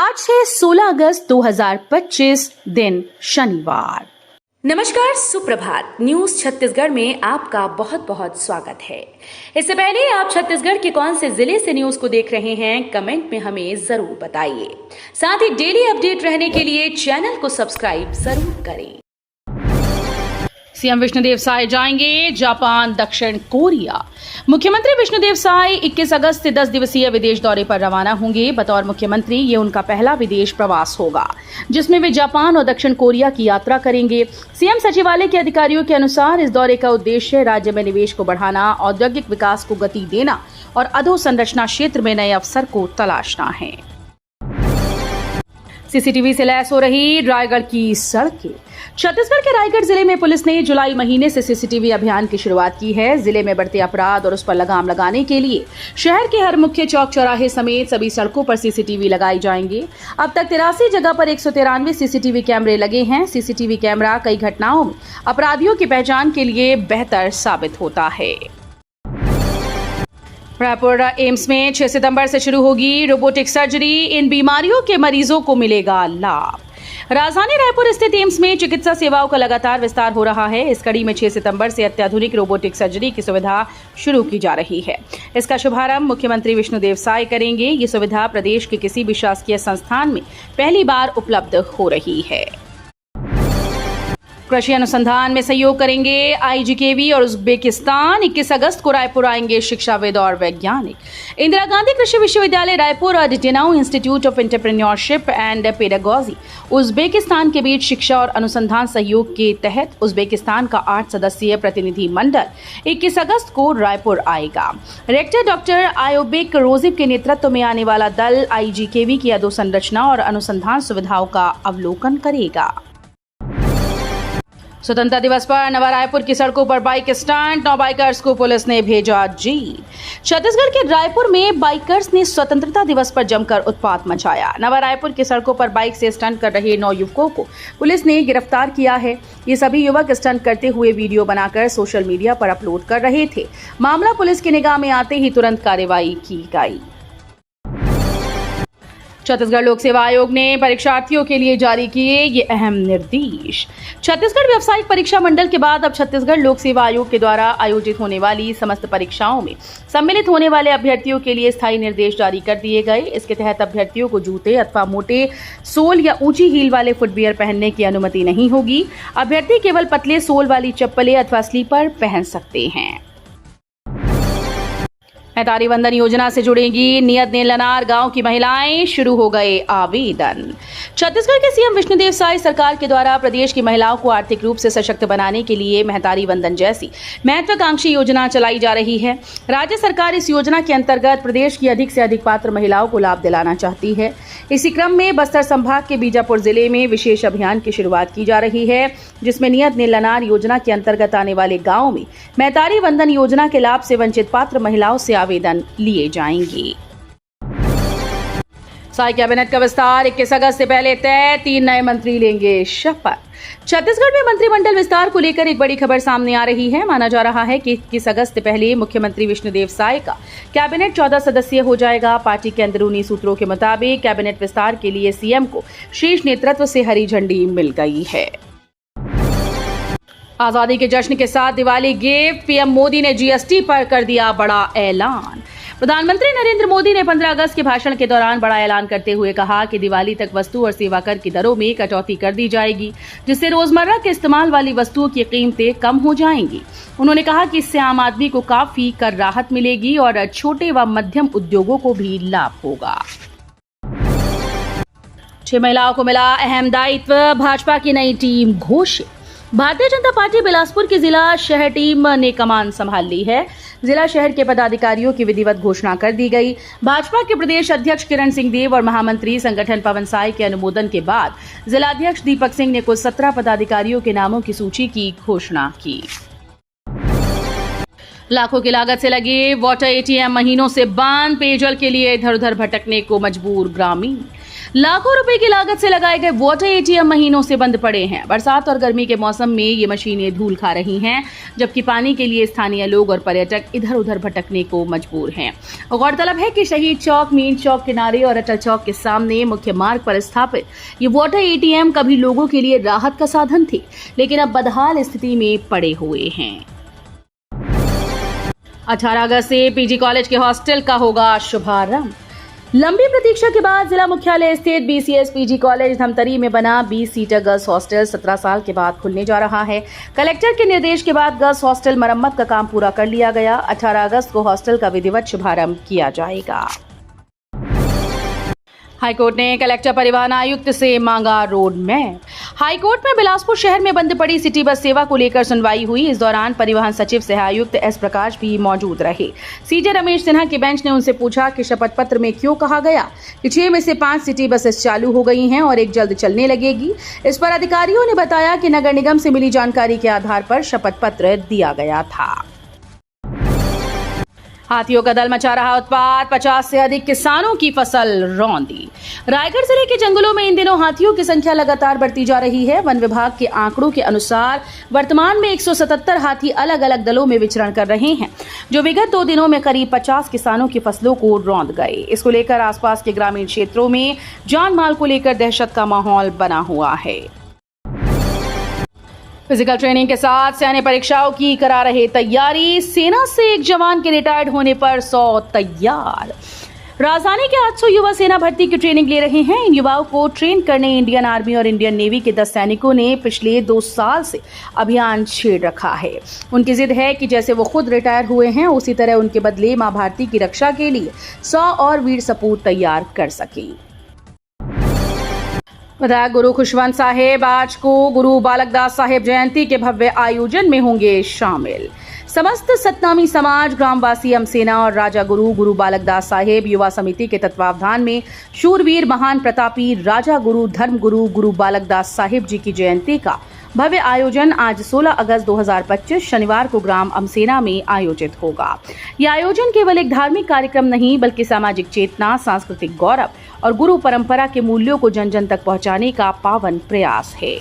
आज है 16 अगस्त 2025 दिन शनिवार। नमस्कार, सुप्रभात। न्यूज छत्तीसगढ़ में आपका बहुत बहुत स्वागत है। इससे पहले आप छत्तीसगढ़ के कौन से जिले से न्यूज को देख रहे हैं, कमेंट में हमें जरूर बताइए। साथ ही डेली अपडेट रहने के लिए चैनल को सब्सक्राइब जरूर करें। सीएम विष्णुदेव साय जाएंगे जापान, दक्षिण कोरिया। मुख्यमंत्री विष्णुदेव साय 21 अगस्त से 10 दिवसीय विदेश दौरे पर रवाना होंगे। बतौर मुख्यमंत्री ये उनका पहला विदेश प्रवास होगा, जिसमें वे जापान और दक्षिण कोरिया की यात्रा करेंगे। सीएम सचिवालय के अधिकारियों के अनुसार इस दौरे का उद्देश्य राज्य में निवेश को बढ़ाना, औद्योगिक विकास को गति देना और अधोसंरचना क्षेत्र में नए अवसर को तलाशना है। सीसीटीवी से लैस हो रही रायगढ़ की सड़कें। छत्तीसगढ़ के रायगढ़ जिले में पुलिस ने जुलाई महीने से सीसीटीवी अभियान की शुरुआत की है। जिले में बढ़ते अपराध और उस पर लगाम लगाने के लिए शहर के हर मुख्य चौक चौराहे समेत सभी सड़कों पर सीसीटीवी लगाए जाएंगे। अब तक 83 जगह पर 193 सीसीटीवी कैमरे लगे हैं। सीसीटीवी कैमरा कई घटनाओं में अपराधियों की पहचान के लिए बेहतर साबित होता है। रायपुर एम्स में 6 सितंबर से शुरू होगी रोबोटिक सर्जरी। इन बीमारियों के मरीजों को मिलेगा लाभ। राजधानी रायपुर स्थित एम्स में चिकित्सा सेवाओं का लगातार विस्तार हो रहा है। इस कड़ी में 6 सितंबर से अत्याधुनिक रोबोटिक सर्जरी की सुविधा शुरू की जा रही है। इसका शुभारंभ मुख्यमंत्री विष्णुदेव साय करेंगे। ये सुविधा प्रदेश के किसी भी शासकीय संस्थान में पहली बार उपलब्ध हो रही है। कृषि अनुसंधान में सहयोग करेंगे आईजीकेवी और उज्बेकिस्तान। 21 अगस्त को रायपुर आएंगे शिक्षाविद और वैज्ञानिक। इंदिरा गांधी कृषि विश्वविद्यालय रायपुर और डिटेनाउ institute of entrepreneurship and pedagogy Uzbekistan के बीच शिक्षा और अनुसंधान सहयोग के तहत उज्बेकिस्तान का 8 सदस्यीय प्रतिनिधि मंडल 21 अगस्त को रायपुर आएगा। रेक्टर डॉक्टर आयोबिक रोजिब के नेतृत्व में आने वाला दल आईजीकेवी की अधोसंरचना और अनुसंधान सुविधाओं का अवलोकन करेगा। स्वतंत्रता दिवस पर नवा रायपुर की सड़कों पर बाइक स्टंट। 9 बाइकर्स को पुलिस ने भेजा जेल। छत्तीसगढ़ के रायपुर में बाइकर्स ने स्वतंत्रता दिवस पर जमकर उत्पात मचाया। नवा रायपुर की सड़कों पर बाइक से स्टंट कर रहे 9 युवकों को पुलिस ने गिरफ्तार किया है। ये सभी युवक स्टंट करते हुए वीडियो बनाकर सोशल मीडिया पर अपलोड कर रहे थे। मामला पुलिस की निगाह में आते ही तुरंत कार्रवाई की गई। छत्तीसगढ़ लोक सेवा आयोग ने परीक्षार्थियों के लिए जारी किए ये अहम निर्देश। छत्तीसगढ़ व्यावसायिक परीक्षा मंडल के बाद अब छत्तीसगढ़ लोक सेवा आयोग के द्वारा आयोजित होने वाली समस्त परीक्षाओं में सम्मिलित होने वाले अभ्यर्थियों के लिए स्थायी निर्देश जारी कर दिए गए। इसके तहत अभ्यर्थियों को जूते अथवा मोटे सोल या ऊंची हील वाले फुटवियर पहनने की अनुमति नहीं होगी। अभ्यर्थी केवल पतले सोल वाली चप्पलें अथवा स्लीपर पहन सकते हैं। मैतारी वंदन योजना से जुड़ेंगी नियत नीलनार गांव की महिलाएं। शुरू हो गए आवेदन। छत्तीसगढ़ के सीएम विष्णुदेव साय सरकार के द्वारा प्रदेश की महिलाओं को आर्थिक रूप से सशक्त बनाने के लिए महतारी वंदन जैसी महत्वाकांक्षी योजना चलाई जा रही है। राज्य सरकार इस योजना के अंतर्गत प्रदेश की अधिक से अधिक पात्र महिलाओं को लाभ दिलाना चाहती है। इसी क्रम में बस्तर संभाग के बीजापुर जिले में विशेष अभियान की शुरुआत की जा रही है, जिसमें नियत नीलनार योजना के अंतर्गत आने वाले गाँव में महतारी वंदन योजना के लाभ से वंचित पात्र महिलाओं से आवेदन लिए जाएंगे। साय कैबिनेट का विस्तार 21 अगस्त से पहले तय। 3 नए मंत्री लेंगे शपथ। छत्तीसगढ़ में मंत्रिमंडल विस्तार को लेकर एक बड़ी खबर सामने आ रही है। माना जा रहा है कि 21 अगस्त से पहले मुख्यमंत्री विष्णुदेव साय का कैबिनेट 14 सदस्यीय हो जाएगा। पार्टी के अंदरूनी सूत्रों के मुताबिक कैबिनेट विस्तार के लिए सीएम को शीर्ष नेतृत्व से हरी झंडी मिल गई है। आजादी के जश्न के साथ दिवाली गिफ्ट। पीएम मोदी ने जीएसटी पर कर दिया बड़ा ऐलान। प्रधानमंत्री नरेंद्र मोदी ने 15 अगस्त के भाषण के दौरान बड़ा ऐलान करते हुए कहा कि दिवाली तक वस्तु और सेवा कर की दरों में कटौती कर दी जाएगी, जिससे रोजमर्रा के इस्तेमाल वाली वस्तुओं की कीमतें कम हो जाएंगी। उन्होंने कहा कि इससे आम आदमी को काफी कर राहत मिलेगी और छोटे व मध्यम उद्योगों को भी लाभ होगा। 6 महिलाओं को मिला अहम दायित्व। भाजपा की नई टीम घोषित। भारतीय जनता पार्टी बिलासपुर की जिला शहर टीम ने कमान संभाल ली है। जिला शहर के पदाधिकारियों की विधिवत घोषणा कर दी गई। भाजपा के प्रदेश अध्यक्ष किरण सिंह देव और महामंत्री संगठन पवन साय के अनुमोदन के बाद जिलाध्यक्ष दीपक सिंह ने कुल 17 पदाधिकारियों के नामों की सूची की घोषणा की। लाखों की लागत से लगे वाटर एटीएम महीनों से बंद। पेयजल के लिए इधर उधर भटकने को मजबूर ग्रामीण। लाखों रुपए की लागत से लगाए गए वाटर एटीएम महीनों से बंद पड़े हैं। बरसात और गर्मी के मौसम में ये मशीनें धूल खा रही हैं, जबकि पानी के लिए स्थानीय लोग और पर्यटक इधर उधर भटकने को मजबूर हैं। गौरतलब है कि शहीद चौक, मेन चौक किनारे और अटल चौक के सामने मुख्य मार्ग पर स्थापित ये वाटर एटीएम कभी लोगों के लिए राहत का साधन थे, लेकिन अब बदहाल स्थिति में पड़े हुए हैं। 18 अगस्त से पीजी कॉलेज के हॉस्टल का होगा शुभारंभ। लंबी प्रतीक्षा के बाद जिला मुख्यालय स्थित बीसीएस पीजी कॉलेज धमतरी में बना 20 सीटर गर्ल्स हॉस्टल 17 साल के बाद खुलने जा रहा है। कलेक्टर के निर्देश के बाद गर्ल्स हॉस्टल मरम्मत का काम पूरा कर लिया गया। 18 अगस्त को हॉस्टल का विधिवत शुभारंभ किया जाएगा। हाईकोर्ट ने कलेक्टर परिवहन आयुक्त से मांगा रोड मैप। हाईकोर्ट में बिलासपुर शहर में बंद पड़ी सिटी बस सेवा को लेकर सुनवाई हुई। इस दौरान परिवहन सचिव सह आयुक्त एस प्रकाश भी मौजूद रहे। सीजे रमेश सिन्हा की बेंच ने उनसे पूछा कि शपथ पत्र में क्यों कहा गया कि 6 में से 5 सिटी बसेस चालू हो गई हैं और एक जल्द चलने लगेगी। इस पर अधिकारियों ने बताया कि नगर निगम से मिली जानकारी के आधार पर शपथ पत्र दिया गया था। हाथियों का दल मचा रहा उत्पात, 50 से अधिक किसानों की फसल रौंदी। रायगढ़ जिले के जंगलों में इन दिनों हाथियों की संख्या लगातार बढ़ती जा रही है। वन विभाग के आंकड़ों के अनुसार वर्तमान में 177 हाथी अलग अलग दलों में विचरण कर रहे हैं, जो विगत 2 दिनों में करीब 50 किसानों की फसलों को रौंद गए। इसको लेकर आसपास के ग्रामीण क्षेत्रों में जान माल को लेकर दहशत का माहौल बना हुआ है। फिजिकल ट्रेनिंग के साथ सैन्य परीक्षाओं की करा रहे तैयारी। सेना से एक जवान के रिटायर्ड होने पर 100 तैयार। राजधानी के 800 युवा सेना भर्ती की ट्रेनिंग ले रहे हैं। इन युवाओं को ट्रेन करने इंडियन आर्मी और इंडियन नेवी के 10 सैनिकों ने पिछले 2 साल से अभियान छेड़ रखा है। उनकी जिद है कि जैसे वो खुद रिटायर हुए हैं, उसी तरह उनके बदले मां भारती की रक्षा के लिए 100 और वीर सपूत तैयार कर सके। विधायक गुरु खुशवंत साहेब आज को गुरु बालक दास साहेब जयंती के भव्य आयोजन में होंगे शामिल। समस्त सतनामी समाज, ग्रामवासी, अमसेना और राजा गुरु बालक दास साहेब युवा समिति के तत्वावधान में शूरवीर महान प्रतापी राजा धर्म गुरु बालक दास साहेब जी की जयंती का भव्य आयोजन आज 16 अगस्त 2025 शनिवार को ग्राम अमसेना में आयोजित होगा। यह आयोजन केवल एक धार्मिक कार्यक्रम नहीं, बल्कि सामाजिक चेतना, सांस्कृतिक गौरव और गुरु परंपरा के मूल्यों को जन जन तक पहुंचाने का पावन प्रयास है।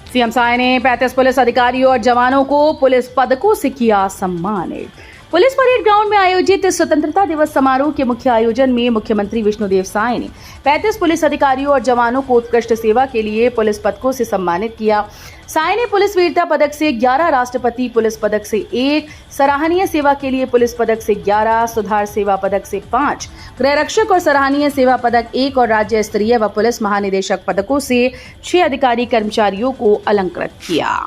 सीएम साय ने 35 पुलिस अधिकारियों और जवानों को पुलिस पदकों से किया सम्मानित। पुलिस परेड ग्राउंड में आयोजित स्वतंत्रता दिवस समारोह के मुख्य आयोजन में मुख्यमंत्री विष्णुदेव साय ने 35 पुलिस अधिकारियों और जवानों को उत्कृष्ट सेवा के लिए पुलिस पदकों से सम्मानित किया। साय ने पुलिस वीरता पदक से 11, राष्ट्रपति पुलिस पदक से 1, सराहनीय सेवा के लिए पुलिस पदक से 11, सुधार सेवा पदक से 5, गृह रक्षक और सराहनीय सेवा पदक 1 और राज्य स्तरीय व पुलिस महानिदेशक पदकों से 6 अधिकारी कर्मचारियों को अलंकृत किया।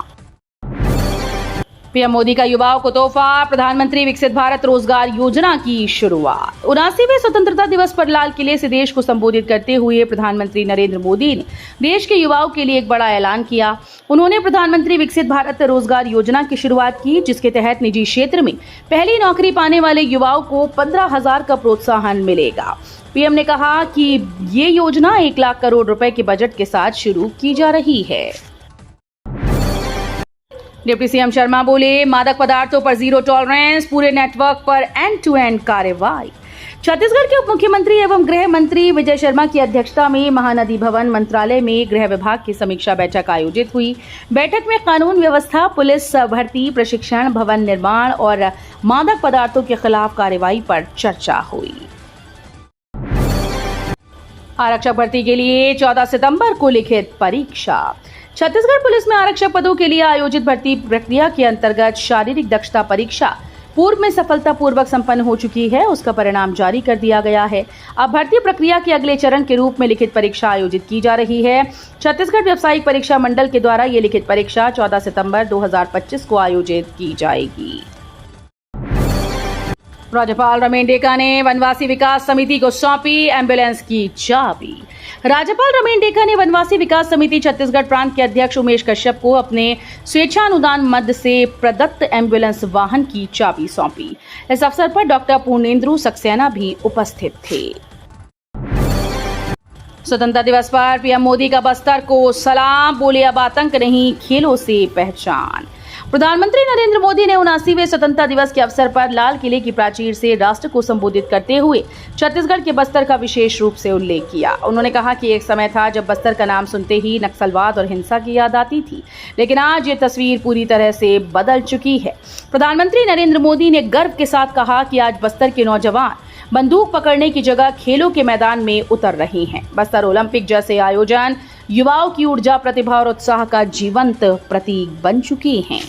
पीएम मोदी का युवाओं को तोहफा, प्रधानमंत्री विकसित भारत रोजगार योजना की शुरुआत। 79वें स्वतंत्रता दिवस पर लाल किले से देश को संबोधित करते हुए प्रधानमंत्री नरेंद्र मोदी ने देश के युवाओं के लिए एक बड़ा ऐलान किया। उन्होंने प्रधानमंत्री विकसित भारत रोजगार योजना की शुरुआत की, जिसके तहत निजी क्षेत्र में पहली नौकरी पाने वाले युवाओं को 15,000 का प्रोत्साहन मिलेगा। पीएम ने कहा कि ये योजना 1 लाख करोड़ रुपए के बजट के साथ शुरू की जा रही है। डिप्टी सीएम शर्मा बोले, मादक पदार्थों पर जीरो टॉलरेंस, पूरे नेटवर्क पर एंड टू एंड कार्रवाई। छत्तीसगढ़ के उप मुख्यमंत्री एवं गृह मंत्री विजय शर्मा की अध्यक्षता में महानदी भवन मंत्रालय में गृह विभाग की समीक्षा बैठक आयोजित हुई। बैठक में कानून व्यवस्था, पुलिस भर्ती, प्रशिक्षण, भवन निर्माण और मादक पदार्थों के खिलाफ कार्रवाई पर चर्चा हुई। आरक्षक भर्ती के लिए 14 सितंबर को लिखित परीक्षा। छत्तीसगढ़ पुलिस में आरक्षक पदों के लिए आयोजित भर्ती प्रक्रिया के अंतर्गत शारीरिक दक्षता परीक्षा पूर्व में सफलतापूर्वक संपन्न हो चुकी है। उसका परिणाम जारी कर दिया गया है। अब भर्ती प्रक्रिया के अगले चरण के रूप में लिखित परीक्षा आयोजित की जा रही है। छत्तीसगढ़ व्यावसायिक परीक्षा मंडल के द्वारा ये लिखित परीक्षा 14 सितंबर 2025 को आयोजित की जाएगी। राज्यपाल रमेन डेका ने वनवासी विकास समिति को सौंपी एम्बुलेंस की चाबी। राज्यपाल रमेन डेका ने वनवासी विकास समिति छत्तीसगढ़ प्रांत के अध्यक्ष उमेश कश्यप को अपने स्वेच्छानुदान मद से प्रदत्त एम्बुलेंस वाहन की चाबी सौंपी। इस अवसर पर डॉक्टर पूर्णेंद्र सक्सेना भी उपस्थित थे। स्वतंत्रता दिवस पर पीएम मोदी का बस्तर को सलाम, बोले अब आतंक नहीं खेलों से पहचान। प्रधानमंत्री नरेंद्र मोदी ने 79वें स्वतंत्रता दिवस के अवसर पर लाल किले की प्राचीर से राष्ट्र को संबोधित करते हुए छत्तीसगढ़ के बस्तर का विशेष रूप से उल्लेख किया। उन्होंने कहा कि एक समय था जब बस्तर का नाम सुनते ही नक्सलवाद और हिंसा की याद आती थी, लेकिन आज ये तस्वीर पूरी तरह से बदल चुकी है। प्रधानमंत्री नरेंद्र मोदी ने गर्व के साथ कहा कि आज बस्तर के नौजवान बंदूक पकड़ने की जगह खेलों के मैदान में उतर रहे हैं। बस्तर ओलंपिक जैसे आयोजन युवाओं की ऊर्जा, प्रतिभा और उत्साह का जीवंत प्रतीक बन चुके हैं।